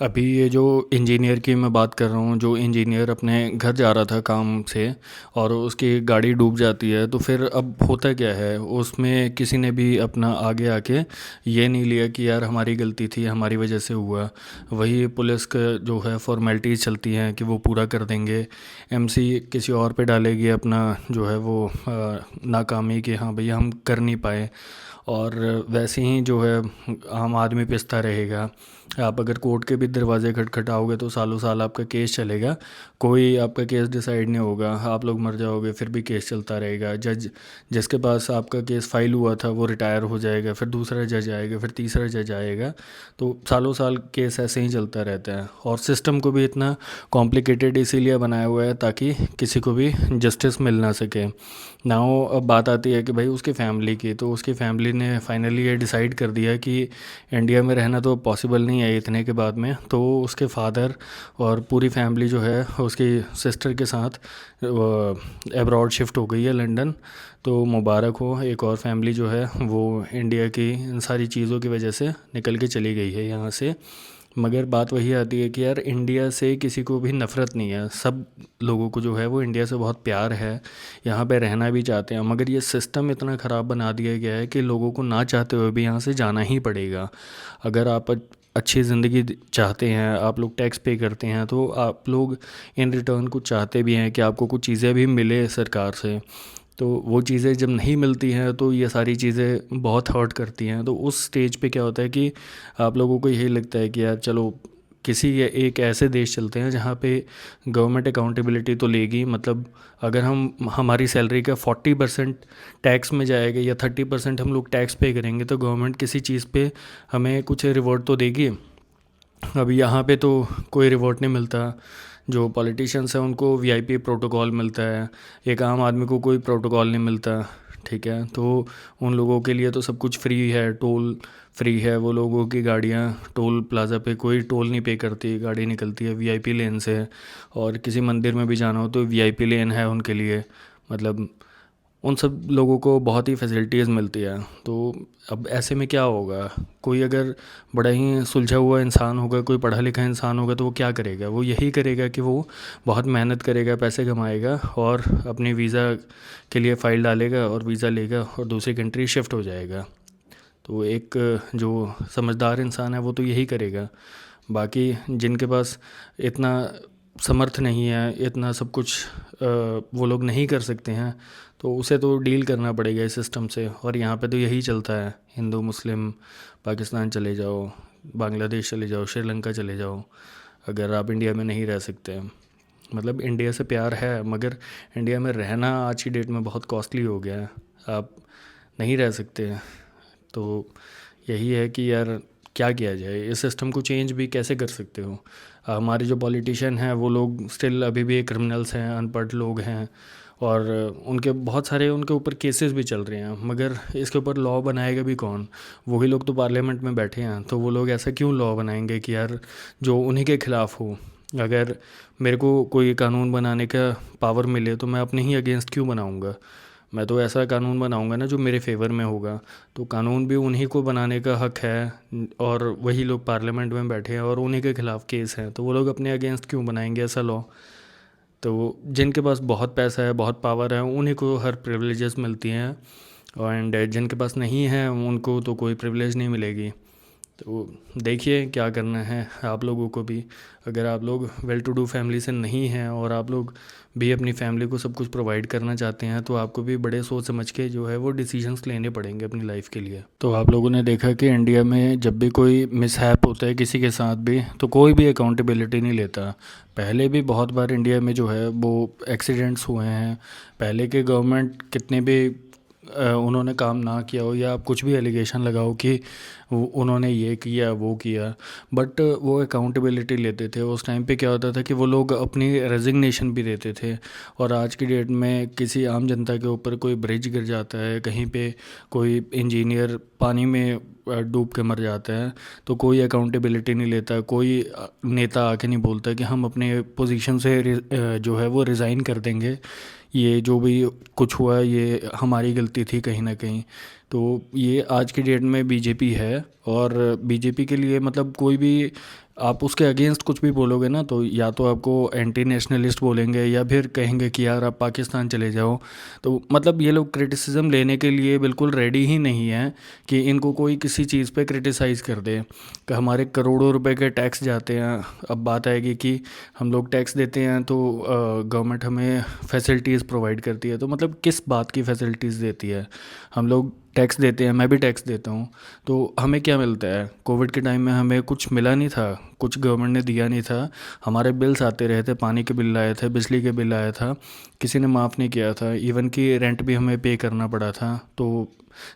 अभी ये जो इंजीनियर की मैं बात कर रहा हूँ, जो इंजीनियर अपने घर जा रहा था काम से और उसकी गाड़ी डूब जाती है, तो फिर अब होता क्या है उसमें किसी ने भी अपना आगे आके ये नहीं लिया कि यार हमारी गलती थी, हमारी वजह से हुआ। वही पुलिस का जो है फॉर्मेलिटीज़ चलती हैं कि वो पूरा कर देंगे। एमसी किसी और पे डालेगी अपना जो है वो नाकामी कि हाँ भैया हम कर नहीं पाए। और वैसे ही जो है आम आदमी पिसता रहेगा। आप अगर कोर्ट के भी दरवाजे खटखटाओगे तो सालों साल आपका केस चलेगा, कोई आपका केस डिसाइड नहीं होगा, आप लोग मर जाओगे फिर भी केस चलता रहेगा। जज जिसके पास आपका केस फाइल हुआ था वो रिटायर हो जाएगा, फिर दूसरा जज आएगा, फिर तीसरा जज आएगा। तो सालों साल केस ऐसे ही चलता रहता है। और सिस्टम को भी इतना कॉम्प्लिकेटेड इसीलिए बनाया हुआ है ताकि किसी को भी जस्टिस मिल ना सके ना हो। अब बात आती है कि भाई उसकी फ़ैमिली की, तो उसकी फ़ैमिली ने फाइनली ये डिसाइड कर दिया कि इंडिया में रहना तो पॉसिबल नहीं है इतने के बाद में। तो उसके फादर और पूरी फैमिली जो है उसकी सिस्टर के साथ एब्रॉड शिफ्ट हो गई है, लंदन। तो मुबारक हो, एक और फैमिली जो है वो इंडिया की इन सारी चीज़ों की वजह से निकल के चली गई है यहाँ से। मगर बात वही आती है कि यार इंडिया से किसी को भी नफ़रत नहीं है, सब लोगों को जो है वो इंडिया से बहुत प्यार है, यहाँ पे रहना भी चाहते हैं। मगर ये सिस्टम इतना ख़राब बना दिया गया है कि लोगों को ना चाहते हुए भी यहाँ से जाना ही पड़ेगा। अगर आप अच्छी ज़िंदगी चाहते हैं, आप लोग टैक्स पे करते हैं, तो आप लोग इन रिटर्न कुछ चाहते भी हैं कि आपको कुछ चीज़ें भी मिले सरकार से। तो वो चीज़ें जब नहीं मिलती हैं तो ये सारी चीज़ें बहुत हर्ट करती हैं। तो उस स्टेज पे क्या होता है कि आप लोगों को यही लगता है कि यार चलो किसी एक ऐसे देश चलते हैं जहाँ पे गवर्नमेंट अकाउंटेबिलिटी तो लेगी। मतलब अगर हम हमारी सैलरी का 40% टैक्स में जाएगा या 30% हम लोग टैक्स पे करेंगे तो गवर्नमेंट किसी चीज़ पे हमें कुछ रिवॉर्ड तो देगी। अब यहाँ पे तो कोई रिवॉर्ड नहीं मिलता। जो पॉलिटिशियंस हैं उनको वीआईपी प्रोटोकॉल मिलता है, एक आम आदमी को कोई प्रोटोकॉल नहीं मिलता। ठीक है, तो उन लोगों के लिए तो सब कुछ फ्री है, टोल फ्री है, वो लोगों की गाड़ियाँ टोल प्लाज़ा पे कोई टोल नहीं पे करती, गाड़ी निकलती है वीआईपी लेन से। और किसी मंदिर में भी जाना हो तो वीआईपी लेन है उनके लिए। मतलब उन सब लोगों को बहुत ही फैसिलिटीज़ मिलती है। तो अब ऐसे में क्या होगा, कोई अगर बड़ा ही सुलझा हुआ इंसान होगा, कोई पढ़ा लिखा इंसान होगा, तो वो क्या करेगा, वो यही करेगा कि वो बहुत मेहनत करेगा, पैसे कमाएगा और अपनी वीज़ा के लिए फ़ाइल डालेगा और वीज़ा लेगा और दूसरी कंट्री शिफ्ट हो जाएगा। तो एक जो समझदार इंसान है वो तो यही करेगा। बाकी जिनके पास इतना समर्थ नहीं है, इतना सब कुछ वो लोग नहीं कर सकते हैं, तो उसे तो डील करना पड़ेगा इस सिस्टम से। और यहाँ पे तो यही चलता है, हिंदू मुस्लिम, पाकिस्तान चले जाओ, बांग्लादेश चले जाओ, श्रीलंका चले जाओ, अगर आप इंडिया में नहीं रह सकते। मतलब इंडिया से प्यार है मगर इंडिया में रहना आज की डेट में बहुत कॉस्टली हो गया है, आप नहीं रह सकते। तो यही है कि यार क्या किया जाए, इस सिस्टम को चेंज भी कैसे कर सकते हो। हमारे जो पॉलिटिशियन हैं वो लोग स्टिल अभी भी क्रिमिनल्स हैं, अनपढ़ लोग हैं। और उनके बहुत सारे उनके ऊपर केसेस भी चल रहे हैं, मगर इसके ऊपर लॉ बनाएगा भी कौन। वही लोग तो पार्लियामेंट में बैठे हैं, तो वो लोग ऐसा क्यों लॉ बनाएंगे कि यार जो उन्हीं के ख़िलाफ़ हो। अगर मेरे को कोई कानून बनाने का पावर मिले तो मैं अपने ही अगेंस्ट क्यों बनाऊंगा। मैं तो ऐसा कानून बनाऊंगा ना जो मेरे फेवर में होगा। तो कानून भी उन्हीं को बनाने का हक है, और वही लोग पार्लियामेंट में बैठे हैं और उन्हीं के खिलाफ केस हैं, तो वो लोग अपने अगेंस्ट क्यों बनाएंगे ऐसा लॉ। तो जिनके पास बहुत पैसा है, बहुत पावर है, उन्हीं को हर प्रिविलेजेस मिलती हैं। एंड जिनके पास नहीं है उनको तो कोई प्रिविलेज नहीं मिलेगी। तो देखिए क्या करना है आप लोगों को भी। अगर आप लोग वेल टू डू फैमिली से नहीं हैं और आप लोग भी अपनी फैमिली को सब कुछ प्रोवाइड करना चाहते हैं, तो आपको भी बड़े सोच समझ के जो है वो डिसीजंस लेने पड़ेंगे अपनी लाइफ के लिए। तो आप लोगों ने देखा कि इंडिया में जब भी कोई मिसहैप होता है किसी के साथ भी, तो कोई भी अकाउंटेबिलिटी नहीं लेता। पहले भी बहुत बार इंडिया में जो है वो एक्सीडेंट्स हुए हैं। पहले के गवर्नमेंट कितने भी उन्होंने काम ना किया हो या आप कुछ भी एलिगेशन लगाओ कि उन्होंने ये किया वो किया, बट वो अकाउंटेबिलिटी लेते थे। उस टाइम पे क्या होता था कि वो लोग अपनी रेजिग्नेशन भी देते थे। और आज की डेट में किसी आम जनता के ऊपर कोई ब्रिज गिर जाता है, कहीं पे कोई इंजीनियर पानी में डूब के मर जाता है, तो कोई अकाउंटेबिलिटी नहीं लेता। कोई नेता आके नहीं बोलता कि हम अपने पोजीशन से जो है वो रिज़ाइन कर देंगे, ये जो भी कुछ हुआ ये हमारी गलती थी कहीं ना कहीं। तो ये आज की डेट में बीजेपी है। और बीजेपी के लिए मतलब कोई भी आप उसके अगेंस्ट कुछ भी बोलोगे ना तो या तो आपको एंटी नेशनलिस्ट बोलेंगे या फिर कहेंगे कि यार आप पाकिस्तान चले जाओ। तो मतलब ये लोग क्रिटिसिज्म लेने के लिए बिल्कुल रेडी ही नहीं है कि इनको कोई किसी चीज़ पे क्रिटिसाइज़ कर दे। कि हमारे करोड़ों रुपए के टैक्स जाते हैं। अब बात आएगी कि हम लोग टैक्स देते हैं तो गवर्नमेंट हमें फैसिलिटीज़ प्रोवाइड करती है, तो मतलब किस बात की फैसिलिटीज़ देती है। हम लोग टैक्स देते हैं, मैं भी टैक्स देता हूँ, तो हमें क्या मिलता है। कोविड के टाइम में हमें कुछ मिला नहीं था, कुछ गवर्नमेंट ने दिया नहीं था। हमारे बिल्स आते रहे थे, पानी के बिल आए थे, बिजली के बिल आया था, किसी ने माफ़ नहीं किया था। इवन कि रेंट भी हमें पे करना पड़ा था। तो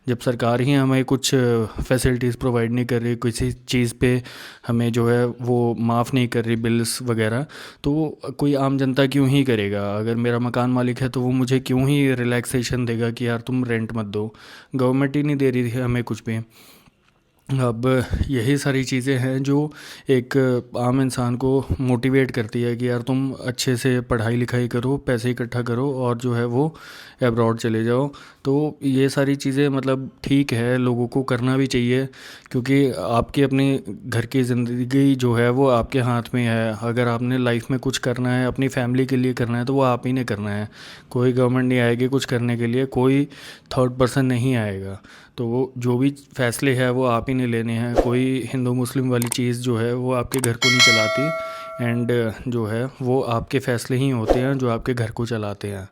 जब सरकार ही हमें कुछ फैसिलिटीज़ प्रोवाइड नहीं कर रही, किसी चीज़ पे हमें जो है वो माफ़ नहीं कर रही बिल्स वगैरह, तो कोई आम जनता क्यों ही करेगा। अगर मेरा मकान मालिक है तो वो मुझे क्यों ही रिलैक्सेशन देगा कि यार तुम रेंट मत दो। गवर्नमेंट ही नहीं दे रही थी हमें कुछ भी। अब यही सारी चीज़ें हैं जो एक आम इंसान को मोटिवेट करती है कि यार तुम अच्छे से पढ़ाई लिखाई करो, पैसे इकट्ठा करो और जो है वो अब्रॉड चले जाओ। तो ये सारी चीज़ें मतलब ठीक है, लोगों को करना भी चाहिए, क्योंकि आपकी अपनी घर की ज़िंदगी जो है वो आपके हाथ में है। अगर आपने लाइफ में कुछ करना है, अपनी फैमिली के लिए करना है, तो वो आप ही ने करना है। कोई गवर्नमेंट नहीं आएगी कुछ करने के लिए, कोई थर्ड पर्सन नहीं आएगा। तो वो जो भी फैसले हैं वो आप ही ने लेने हैं। कोई हिंदू मुस्लिम वाली चीज़ जो है वो आपके घर को नहीं चलाती। एंड जो है वो आपके फैसले ही होते हैं जो आपके घर को चलाते हैं।